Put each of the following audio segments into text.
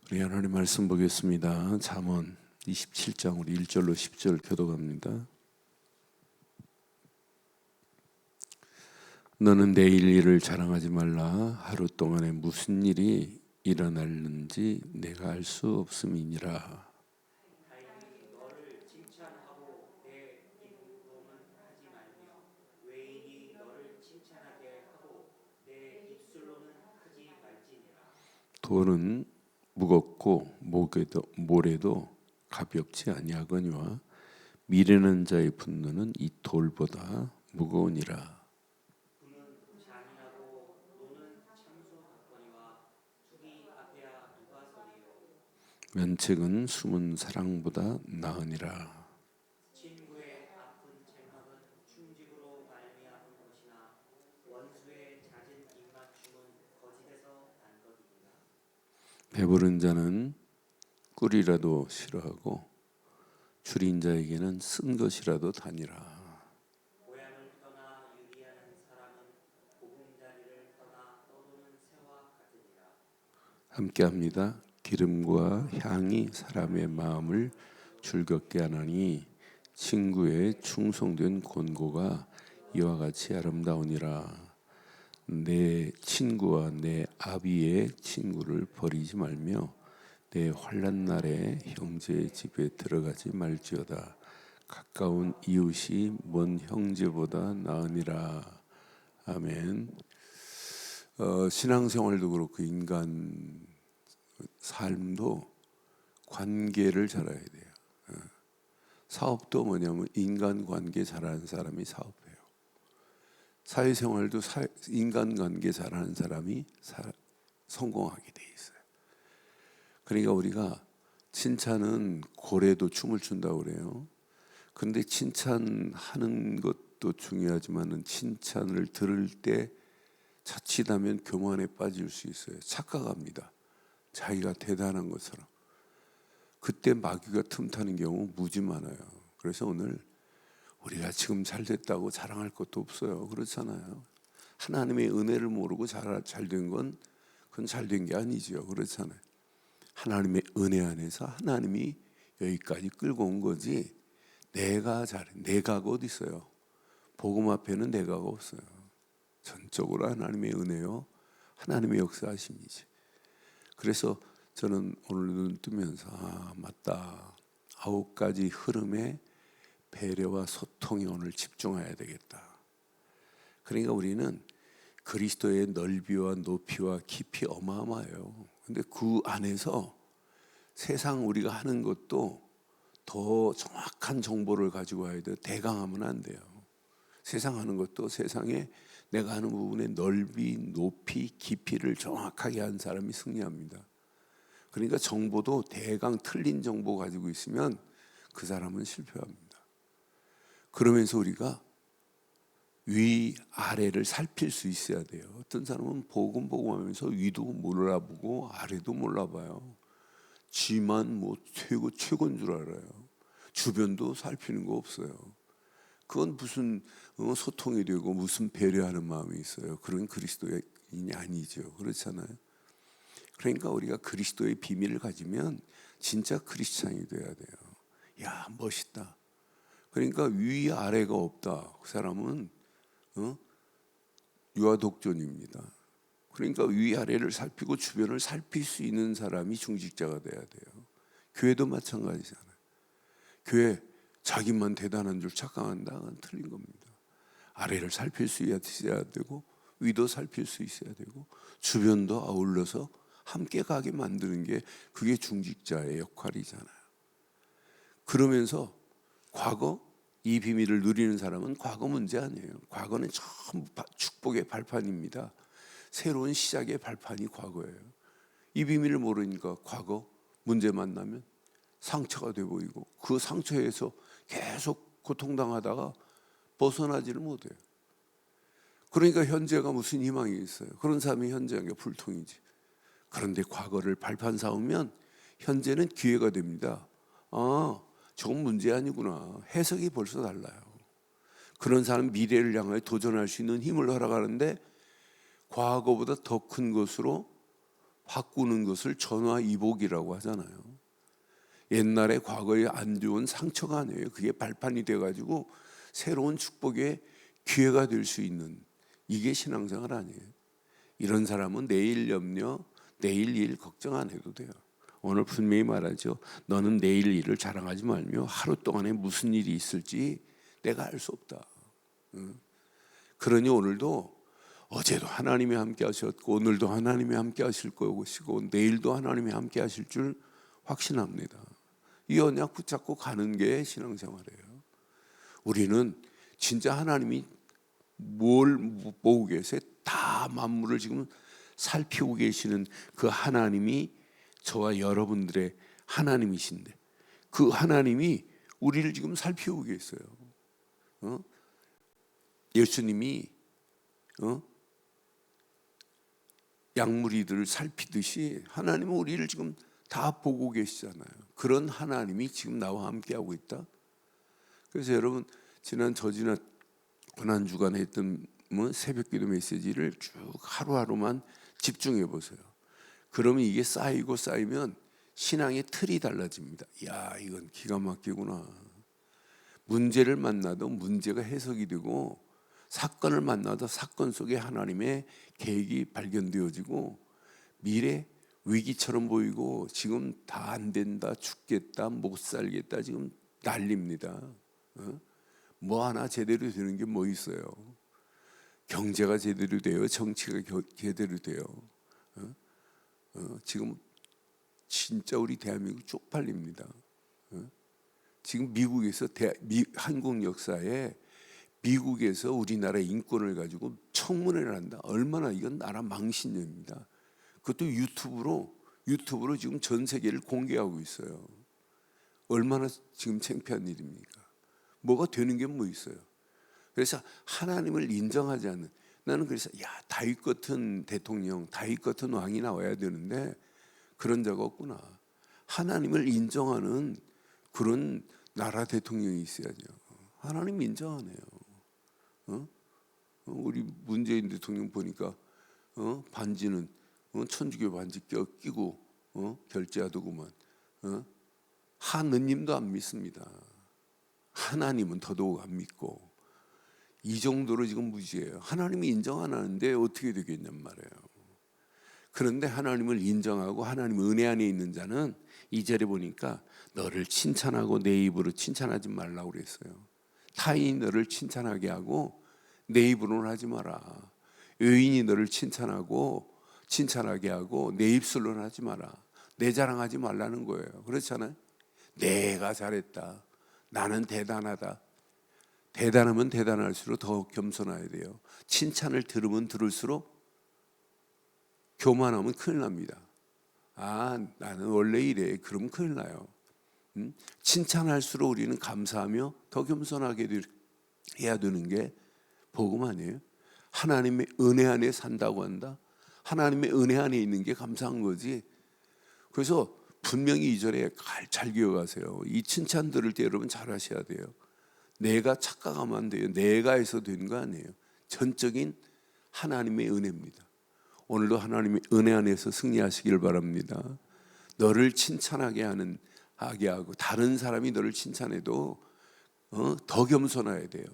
우리 하나님 말씀 보겠습니다. 잠언 27장 우리 1절로 10절 교독합니다. 너는 내일 일을 자랑하지 말라. 하루 동안에 무슨 일이 일어날는지 내가 알 수 없음이니라. 다행히 너를 칭찬하고 내 입으로는 하지 말며 외인이 너를 칭찬하게 하고 내 입술로는 하지 말지니라. 돌은 무겁고 모래도 가볍지 아니하거니와 미련한 자의 분노는 이 돌보다 무거우니라. 부는 잔인하고 노는 참소 같거니와 죽이 앞에야 누가 서리요. 면책은 숨은 사랑보다 나으니라. 친구의 아픈 쟁막은 충직으로 말미암은 것이나 원수의 잦은 입맞춤은 거짓에서 난 것이니라. 배부른 자는 꿀이라도 싫어하고 줄인 자에게는 쓴 것이라도 다니라. 고향을 떠나 유리하는 사람은 보금자리를 떠나 떠도는 새와 같으니라. 함께합니다. 기름과 향이 사람의 마음을 즐겁게 하나니 친구의 충성된 권고가 이와 같이 아름다우니라. 내 친구와 내 아비의 친구를 버리지 말며 내 환난 날에 형제의 집에 들어가지 말지어다. 가까운 이웃이 먼 형제보다 나으니라. 아멘. 신앙생활도 그렇고 인간 삶도 관계를 잘해야 돼요. 사업도 뭐냐면 인간관계 잘하는 사람이 사업해요. 사회생활도 인간관계 잘하는 사람이 성공하게 돼 있어요. 그러니까 우리가 칭찬은 고래도 춤을 춘다고 그래요. 근데 칭찬하는 것도 중요하지만 칭찬을 들을 때 자칫하면 교만에 빠질 수 있어요. 착각합니다. 자기가 대단한 것처럼. 그때 마귀가 틈타는 경우 무지 많아요. 그래서 오늘 우리가 지금 잘 됐다고 자랑할 것도 없어요. 그렇잖아요. 하나님의 은혜를 모르고 잘된 건 그건 잘된 게 아니죠. 그렇잖아요. 하나님의 은혜 안에서 하나님이 여기까지 끌고 온 거지 내가 잘해. 내가가 어디 있어요. 복음 앞에는 내가가 없어요. 전적으로 하나님의 은혜요. 하나님의 역사하심이지. 그래서 저는 오늘 눈 뜨면서 맞다. 9가지 흐름의 배려와 소통에 오늘 집중해야 되겠다. 그러니까 우리는 그리스도의 넓이와 높이와 깊이 어마어마해요. 근데 그 안에서 세상 우리가 하는 것도 더 정확한 정보를 가지고 와야 돼요. 대강하면 안 돼요. 세상 하는 것도 세상에 내가 하는 부분의 넓이, 높이, 깊이를 정확하게 한 사람이 승리합니다. 그러니까 정보도 대강 틀린 정보 가지고 있으면 그 사람은 실패합니다. 그러면서 우리가 위아래를 살필 수 있어야 돼요. 어떤 사람은 복음하면서 위도 몰라보고 아래도 몰라봐요. 지만 최고인 줄 알아요. 주변도 살피는 거 없어요. 그건 무슨 소통이 되고 무슨 배려하는 마음이 있어요. 그런 그리스도인이 아니죠. 그렇잖아요. 그러니까 우리가 그리스도의 비밀을 가지면 진짜 크리스찬이 돼야 돼요. 야, 멋있다. 그러니까 위아래가 없다. 그 사람은 유아독존입니다. 그러니까 위아래를 살피고 주변을 살필 수 있는 사람이 중직자가 돼야 돼요. 교회도 마찬가지잖아요. 교회 자기만 대단한 줄 착각한다. 그건 틀린 겁니다. 아래를 살필 수 있어야 되고 위도 살필 수 있어야 되고 주변도 아울러서 함께 가게 만드는 게 그게 중직자의 역할이잖아요. 그러면서 과거 이 비밀을 누리는 사람은 과거 문제 아니에요. 과거는 전부 축복의 발판입니다. 새로운 시작의 발판이 과거예요. 이 비밀을 모르니까 과거 문제 만나면 상처가 돼 보이고 그 상처에서 계속 고통당하다가 벗어나지를 못해요. 그러니까 현재가 무슨 희망이 있어요. 그런 사람이 현재가 불통이지. 그런데 과거를 발판 삼으면 현재는 기회가 됩니다. 저건 문제 아니구나. 해석이 벌써 달라요. 그런 사람 미래를 향해 도전할 수 있는 힘을 허락하는데 과거보다 더 큰 것으로 바꾸는 것을 전화위복이라고 하잖아요. 옛날에 과거에 안 좋은 상처가 아니에요. 그게 발판이 돼가지고 새로운 축복의 기회가 될 수 있는, 이게 신앙생활 아니에요. 이런 사람은 내일 염려, 내일 일 걱정 안 해도 돼요. 오늘 분명히 말하죠. 너는 내일 일을 자랑하지 말며 하루 동안에 무슨 일이 있을지 내가 알 수 없다. 그러니 오늘도, 어제도 하나님이 함께 하셨고 오늘도 하나님이 함께 하실 것이고 내일도 하나님이 함께 하실 줄 확신합니다. 이 언약 붙잡고 가는 게 신앙생활이에요. 우리는 진짜 하나님이 뭘 보고 계세요? 다 만물을 지금 살피고 계시는 그 하나님이 저와 여러분들의 하나님이신데, 그 하나님이 우리를 지금 살피고 계세요. 예수님이 양무리들을 살피듯이 하나님은 우리를 지금 다 보고 계시잖아요. 그런 하나님이 지금 나와 함께하고 있다. 그래서 여러분, 지난 고난주간에 했던 새벽기도 메시지를 쭉 하루하루만 집중해 보세요. 그러면 이게 쌓이고 쌓이면 신앙의 틀이 달라집니다. 야, 이건 기가 막히구나. 문제를 만나도 문제가 해석이 되고, 사건을 만나도 사건 속에 하나님의 계획이 발견되어지고, 미래 위기처럼 보이고 지금 다 안 된다, 죽겠다, 못 살겠다, 지금 난립니다. 뭐 하나 제대로 되는 게 뭐 있어요? 경제가 제대로 돼요? 정치가 제대로 돼요? 지금 진짜 우리 대한민국 쪽팔립니다. 지금 미국에서 한국 역사에 미국에서 우리나라 인권을 가지고 청문회를 한다. 얼마나, 이건 나라 망신입니다. 그것도 유튜브로 지금 전 세계를 공개하고 있어요. 얼마나 지금 창피한 일입니까? 뭐가 되는 게 뭐 있어요? 그래서 하나님을 인정하지 않는, 나는 그래서 다윗 같은 대통령, 다윗 같은 왕이 나와야 되는데 그런 자가 없구나. 하나님을 인정하는 그런 나라 대통령이 있어야죠. 하나님 인정하네요. 우리 문재인 대통령 보니까 반지는 천주교 반지 끼고 결제하더구만. 하느님도 안 믿습니다. 하나님은 더더욱 안 믿고, 이 정도로 지금 무지해요. 하나님이 인정 안 하는데 어떻게 되겠냔 말이에요. 그런데 하나님을 인정하고 하나님 은혜 안에 있는 자는 2절에 보니까 너를 칭찬하고 내 입으로 칭찬하지 말라고 그랬어요. 타인이 너를 칭찬하게 하고 내 입으로는 하지 마라. 의인이 너를 칭찬하게 하고 내 입술로는 하지 마라. 내 자랑하지 말라는 거예요. 그렇잖아요. 내가 잘했다, 나는 대단하다. 대단하면 대단할수록 더 겸손해야 돼요. 칭찬을 들으면 들을수록 교만하면 큰일 납니다. 나는 원래 이래. 그러면 큰일 나요. 칭찬할수록 우리는 감사하며 더 겸손하게 해야 되는 게 복음 아니에요? 하나님의 은혜 안에 산다고 한다. 하나님의 은혜 안에 있는 게 감사한 거지. 그래서 분명히 이 절에 잘 기억하세요. 이 칭찬 들을 때 여러분 잘 하셔야 돼요. 내가 착각하면 안 돼요. 내가 해서 되는 거 아니에요. 전적인 하나님의 은혜입니다. 오늘도 하나님의 은혜 안에서 승리하시길 바랍니다. 너를 칭찬하게 하고 다른 사람이 너를 칭찬해도 더 겸손해야 돼요.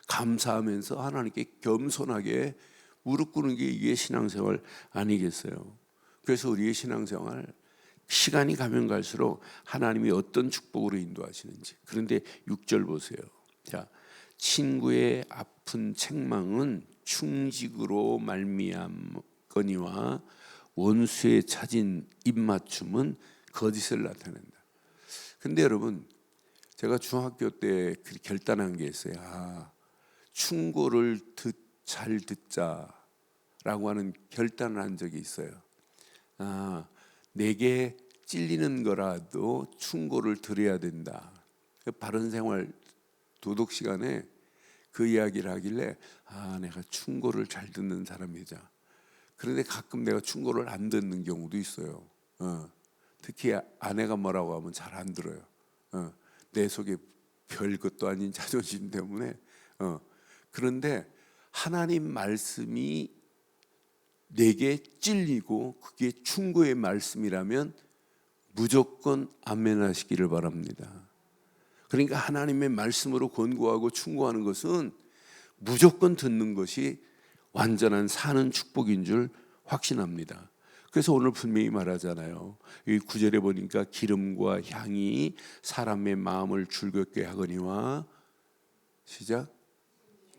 감사하면서 하나님께 겸손하게 무릎 꿇는 게 이게 신앙생활 아니겠어요? 그래서 우리의 신앙생활, 시간이 가면 갈수록 하나님이 어떤 축복으로 인도하시는지. 그런데 6절 보세요. 자, 친구의 아픈 책망은 충직으로 말미암거니와 원수의 찾은 입맞춤은 거짓을 나타낸다. 근데 여러분, 제가 중학교 때 결단한 게 있어요. 충고를 잘 듣자라고 하는 결단을 한 적이 있어요. 내게 찔리는 거라도 충고를 들어야 된다. 바른 생활 도덕 시간에 그 이야기를 하길래 내가 충고를 잘 듣는 사람이자. 그런데 가끔 내가 충고를 안 듣는 경우도 있어요. 특히 아내가 뭐라고 하면 잘 안 들어요. 내 속에 별 것도 아닌 자존심 때문에. 그런데 하나님 말씀이 내게 찔리고 그게 충고의 말씀이라면 무조건 아멘 하시기를 바랍니다. 그러니까 하나님의 말씀으로 권고하고 충고하는 것은 무조건 듣는 것이 완전한 사는 축복인 줄 확신합니다. 그래서 오늘 분명히 말하잖아요. 이 9절에 보니까 기름과 향이 사람의 마음을 즐겁게 하거니와 시작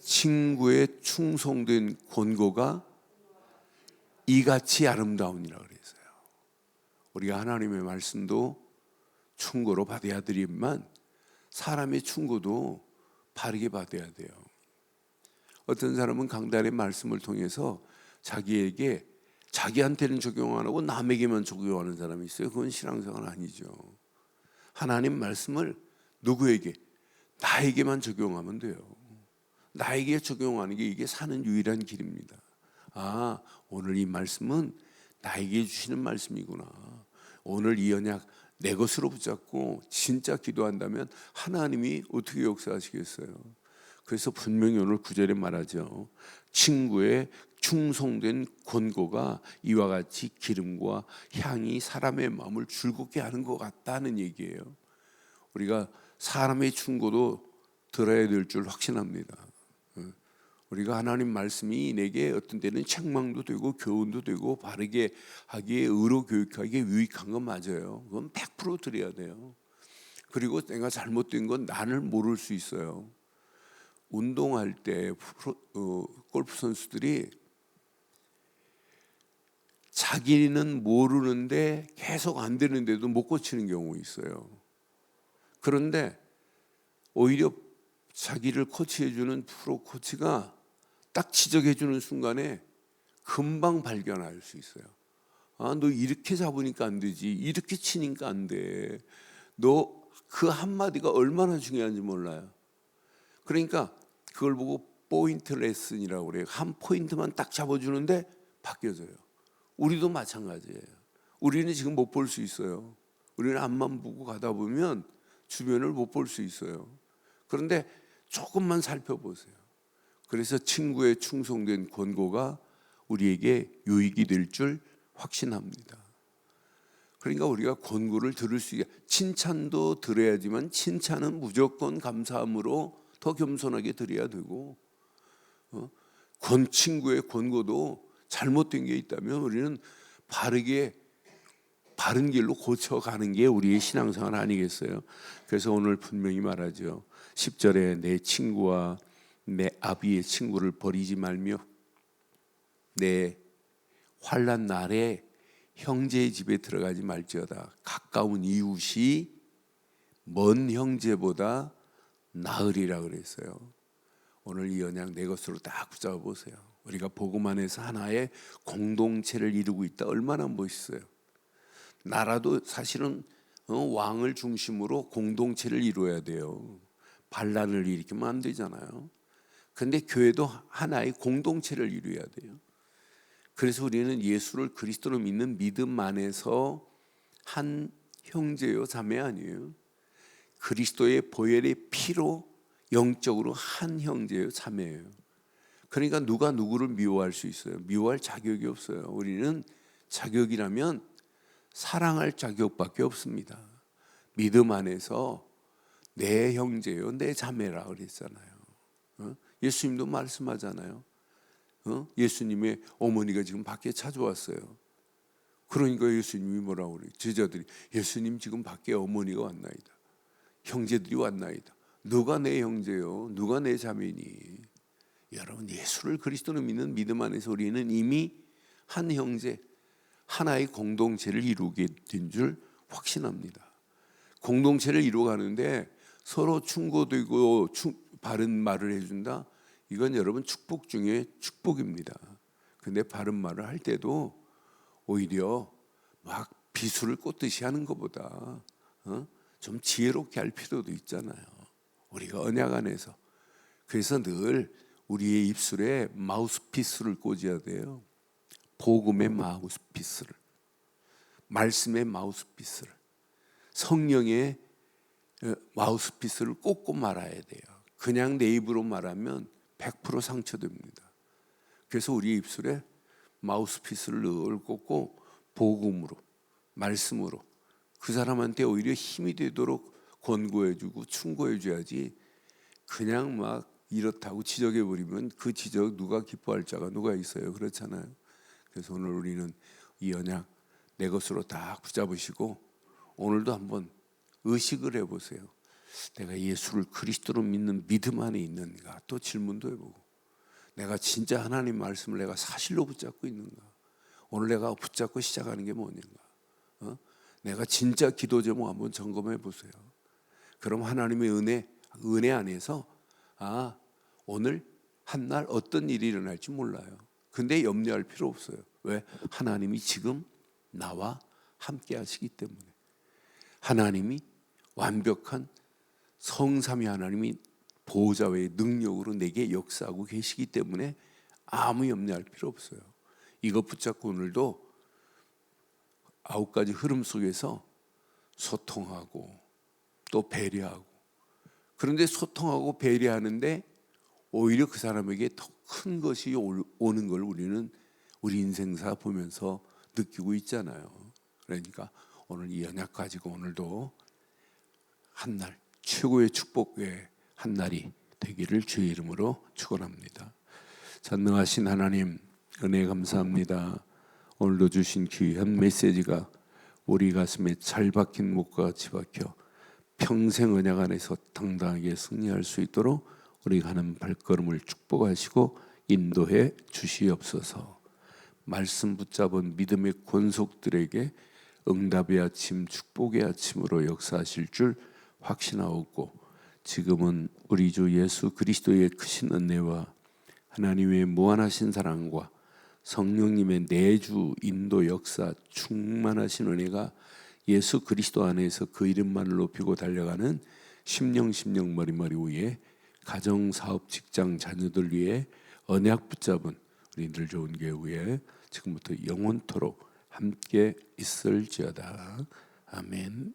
친구의 충성된 권고가 이같이 아름다우니라 그랬어요. 우리가 하나님의 말씀도 충고로 받아야 되지만 사람의 충고도 바르게 받아야 돼요. 어떤 사람은 강단의 말씀을 통해서 자기한테는 적용 안 하고 남에게만 적용하는 사람이 있어요. 그건 신앙생활 아니죠. 하나님 말씀을 누구에게? 나에게만 적용하면 돼요. 나에게 적용하는 게 이게 사는 유일한 길입니다. 아, 오늘 이 말씀은 나에게 주시는 말씀이구나. 오늘 이 언약 내 것으로 붙잡고 진짜 기도한다면 하나님이 어떻게 역사하시겠어요? 그래서 분명히 오늘 9절에 말하죠. 친구의 충성된 권고가 이와 같이 기름과 향이 사람의 마음을 즐겁게 하는 것 같다는 얘기예요. 우리가 사람의 충고도 들어야 될 줄 확신합니다. 우리가 하나님 말씀이 내게 어떤 때는 책망도 되고 교훈도 되고 바르게 하기에 의로 교육하기에 유익한 건 맞아요. 그건 100% 드려야 돼요. 그리고 내가 잘못된 건 나를 모를 수 있어요. 운동할 때 골프 선수들이 자기는 모르는데 계속 안 되는데도 못 고치는 경우 있어요. 그런데 오히려 자기를 코치해주는 프로 코치가 딱 지적해주는 순간에 금방 발견할 수 있어요. 아, 너 이렇게 잡으니까 안 되지. 이렇게 치니까 안 돼. 너 그 한마디가 얼마나 중요한지 몰라요. 그러니까 그걸 보고 포인트 레슨이라고 그래요. 한 포인트만 딱 잡아주는데 바뀌어져요. 우리도 마찬가지예요. 우리는 지금 못 볼 수 있어요. 우리는 앞만 보고 가다 보면 주변을 못 볼 수 있어요. 그런데 조금만 살펴보세요. 그래서 친구의 충성된 권고가 우리에게 유익이 될 줄 확신합니다. 그러니까 우리가 권고를 들을 수 있게, 칭찬도 들어야지만 칭찬은 무조건 감사함으로 더 겸손하게 드려야 되고, 친구의 권고도 잘못된 게 있다면 우리는 바른 길로 고쳐가는 게 우리의 신앙생활 아니겠어요? 그래서 오늘 분명히 말하죠. 10절에 내 친구와 내 아비의 친구를 버리지 말며 내 환난 날에 형제의 집에 들어가지 말지어다. 가까운 이웃이 먼 형제보다 나으리라 그랬어요. 오늘 이 언약 내 것으로 딱 붙잡아 보세요. 우리가 복음 안에서 하나의 공동체를 이루고 있다. 얼마나 멋있어요. 나라도 사실은 왕을 중심으로 공동체를 이루어야 돼요. 반란을 일으키면 안 되잖아요. 그런데 교회도 하나의 공동체를 이루어야 돼요. 그래서 우리는 예수를 그리스도로 믿는 믿음 안에서 한 형제요 자매 아니에요. 그리스도의 보혈의 피로 영적으로 한 형제요 자매예요. 그러니까 누가 누구를 미워할 수 있어요? 미워할 자격이 없어요. 우리는 자격이라면 사랑할 자격밖에 없습니다. 믿음 안에서 내 형제요 내 자매라 그랬잖아요. 예수님도 말씀하잖아요. 예수님의 어머니가 지금 밖에 찾아왔어요. 그러니까 예수님이 뭐라고 그래요? 제자들이 예수님 지금 밖에 어머니가 왔나이다. 형제들이 왔나이다. 누가 내 형제요? 누가 내 자매니? 여러분, 예수를 그리스도로 믿는 믿음 안에서 우리는 이미 한 형제, 하나의 공동체를 이루게 된 줄 확신합니다. 공동체를 이루어가는데 서로 충고되고 바른 말을 해준다. 이건 여러분 축복 중에 축복입니다. 근데 바른 말을 할 때도 오히려 막 비수를 꽂듯이 하는 것보다 좀 지혜롭게 할 필요도 있잖아요. 우리가 언약 안에서. 그래서 늘 우리의 입술에 마우스피스를 꽂아야 돼요. 복음의 마우스피스를, 말씀의 마우스피스를, 성령의 마우스피스를 꽂고 말아야 돼요. 그냥 내 입으로 말하면 100% 상처됩니다. 그래서 우리 입술에 마우스피스를 늘 꽂고 복음으로, 말씀으로 그 사람한테 오히려 힘이 되도록 권고해주고 충고해줘야지, 그냥 막 이렇다고 지적해버리면 그 지적 누가 기뻐할 자가 누가 있어요? 그렇잖아요. 그래서 오늘 우리는 이 언약 내 것으로 딱 붙잡으시고 오늘도 한번 의식을 해보세요. 내가 예수를 그리스도로 믿는 믿음 안에 있는가? 또 질문도 해보고, 내가 진짜 하나님 말씀을 내가 사실로 붙잡고 있는가? 오늘 내가 붙잡고 시작하는 게 뭐냐가? 내가 진짜 기도 제목 한번 점검해 보세요. 그럼 하나님의 은혜 안에서 오늘 한날 어떤 일이 일어날지 몰라요. 근데 염려할 필요 없어요. 왜? 하나님이 지금 나와 함께 하시기 때문에. 하나님이 완벽한 성삼위 하나님이 보호자의 능력으로 내게 역사하고 계시기 때문에 아무 염려할 필요 없어요. 이거 붙잡고 오늘도 9가지 흐름 속에서 소통하고 또 배려하고, 그런데 소통하고 배려하는데 오히려 그 사람에게 더 큰 것이 오는 걸 우리는 우리 인생사 보면서 느끼고 있잖아요. 그러니까 오늘 이 언약 가지고 오늘도 한날 최고의 축복의 한날이 되기를 주의 이름으로 축원합니다. 전능하신 하나님, 은혜 감사합니다. 오늘도 주신 귀한 메시지가 우리 가슴에 잘 박힌 목과 같이 박혀 평생 언약 안에서 당당하게 승리할 수 있도록 우리가 하는 발걸음을 축복하시고 인도해 주시옵소서. 말씀 붙잡은 믿음의 권속들에게 응답의 아침, 축복의 아침으로 역사하실 줄 확신하옵고, 지금은 우리 주 예수 그리스도의 크신 은혜와 하나님의 무한하신 사랑과 성령님의 내주 인도 역사 충만하신 은혜가 예수 그리스도 안에서 그 이름만을 높이고 달려가는 심령 머리머리 위에 가정, 사업, 직장, 자녀들 위해 언약 붙잡은 우리 늘 좋은 교회 지금부터 영원토록 함께 있을지어다. 아멘.